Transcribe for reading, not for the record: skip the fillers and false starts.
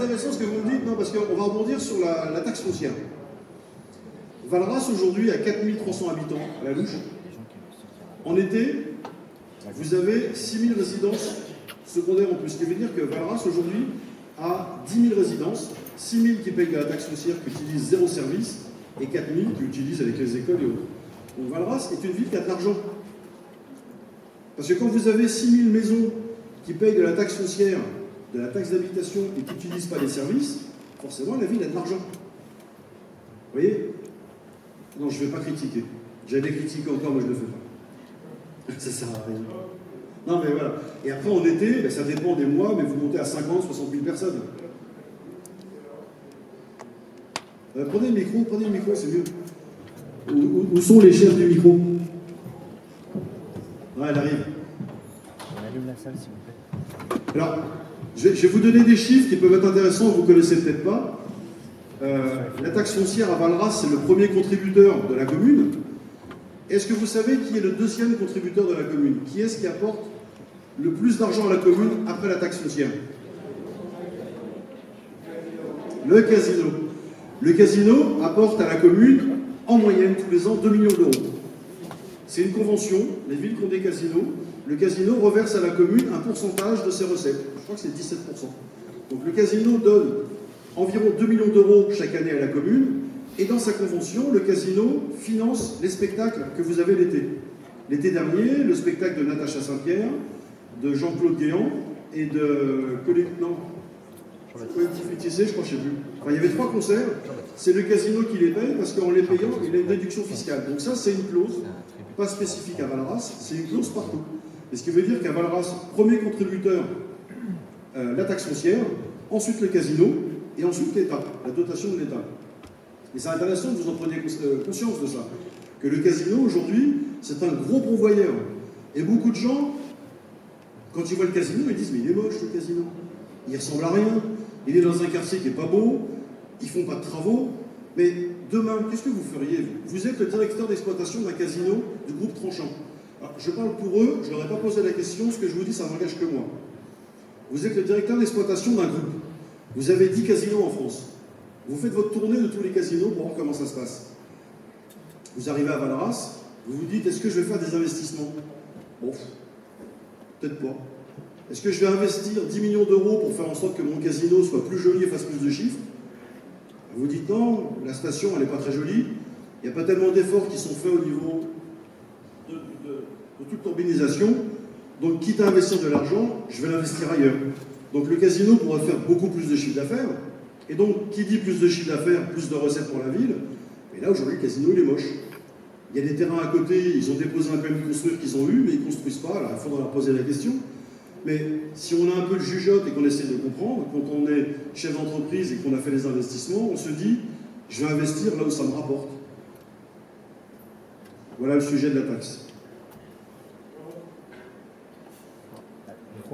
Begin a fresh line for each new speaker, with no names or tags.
intéressant ce que vous me dites, non, parce qu'on va rebondir sur la taxe foncière. Valras, aujourd'hui, a 4300 habitants à la louche. En été, vous avez 6000 résidences secondaires en plus. Ce qui veut dire que Valras, aujourd'hui, a 10 000 résidences, 6 000 qui payent de la taxe foncière, qui utilisent zéro service, et 4 000 qui utilisent avec les écoles et autres. Donc Valras est une ville qui a de l'argent. Parce que quand vous avez 6 000 maisons qui payent de la taxe foncière, de la taxe d'habitation et qui n'utilisent pas les services, forcément la ville a de l'argent. Vous voyez? Non, je ne vais pas critiquer. J'allais critiquer encore, mais je ne le fais pas. Ça sert à rien. Non, mais voilà. Et après, en été, ben, ça dépend des mois, mais vous montez à 50, 60 000 personnes. Prenez le micro, c'est mieux. Où sont les chefs du micro? Ouais, elle arrive.
On allume la salle, s'il vous plaît.
Alors, je vais vous donner des chiffres qui peuvent être intéressants, vous ne connaissez peut-être pas. La taxe foncière à Valras, c'est le premier contributeur de la commune. Est-ce que vous savez qui est le deuxième contributeur de la commune? Qui est-ce qui apporte le plus d'argent à la commune après la taxe foncière? Le casino. Le casino apporte à la commune, en moyenne, tous les ans, 2 millions d'euros. C'est une convention, les villes qui ont des casinos, le casino reverse à la commune un pourcentage de ses recettes. Je crois que c'est 17%. Donc le casino donne environ 2 millions d'euros chaque année à la commune, et dans sa convention, le casino finance les spectacles que vous avez l'été. L'été dernier, le spectacle de Natacha Saint-Pierre, de Jean-Claude Guéant et de Collectif UTC, je crois, je ne sais plus. Enfin, il y avait 3 concerts, c'est le casino qui les paye parce qu'en les payant, il a une réduction fiscale. Donc ça, c'est une clause, pas spécifique à Valras, c'est une clause partout. Et ce qui veut dire qu'à Valras, premier contributeur, la taxe foncière, ensuite le casino, et ensuite l'État, la dotation de l'État. Et c'est intéressant que vous en preniez conscience de ça. Que le casino, aujourd'hui, c'est un gros pourvoyeur. Et beaucoup de gens, quand ils voient le casino, ils disent « Mais il est moche, le casino. Il ressemble à rien. Il est dans un quartier qui n'est pas beau. Ils font pas de travaux. » Mais demain, qu'est-ce que vous feriez, vous? Vous êtes le directeur d'exploitation d'un casino du groupe Tranchant. Alors, je parle pour eux, je ne leur ai pas posé la question. Ce que je vous dis, ça n'engage que moi. Vous êtes le directeur d'exploitation d'un groupe. Vous avez 10 casinos en France. Vous faites votre tournée de tous les casinos pour voir comment ça se passe. Vous arrivez à Valras, vous vous dites, est-ce que je vais faire des investissements? Bon, peut-être pas. Est-ce que je vais investir 10 millions d'euros pour faire en sorte que mon casino soit plus joli et fasse plus de chiffres? Vous dites non, la station, elle n'est pas très jolie. Il n'y a pas tellement d'efforts qui sont faits au niveau de toute l'urbanisation. Donc, quitte à investir de l'argent, je vais l'investir ailleurs. Donc, le casino pourra faire beaucoup plus de chiffre d'affaires. Et donc, qui dit plus de chiffre d'affaires, plus de recettes pour la ville. Et là, aujourd'hui, le casino, il est moche. Il y a des terrains à côté, ils ont déposé un permis de construire qu'ils ont eu, mais ils ne construisent pas. Alors, il faudra leur poser la question. Mais si on a un peu de jugeote et qu'on essaie de comprendre, quand on est chef d'entreprise et qu'on a fait des investissements, on se dit, je vais investir là où ça me rapporte. Voilà le sujet de la taxe.